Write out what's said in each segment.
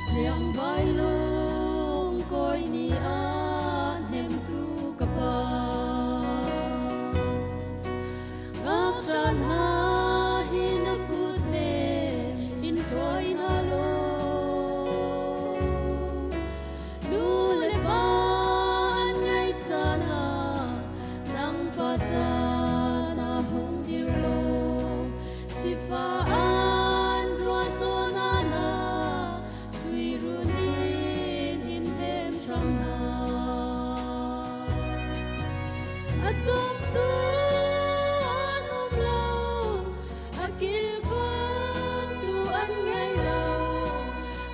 Hniang vai lung koi ni a nem tu ka pa ngak tran ha hin a kut ne in roi na lo nu le pa an ngai chana nang pa chana hung dir lo si fa an roi so na na Zum tu anum lo akil kon tu an ngai lo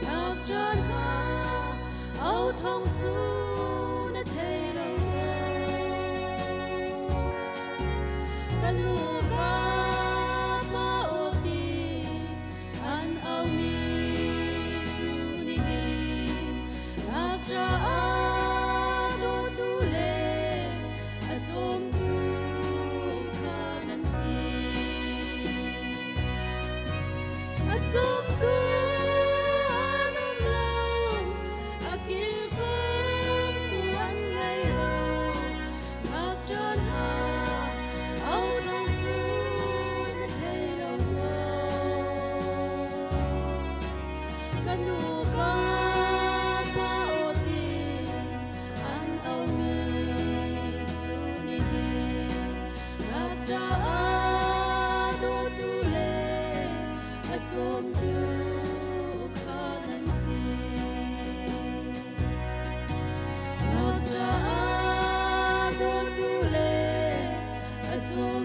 ngak tran ha au thong chu na thei lo kanu ka ma o ti an au mi chu ni ngak tra Zum tu anum lo akil kon tu an ngai lo ngak tran ha au thong chu na thei lo kanu ka pa o ti an au mi chu ni ngak tra Zum tu kanan si ngak tra do tu le zum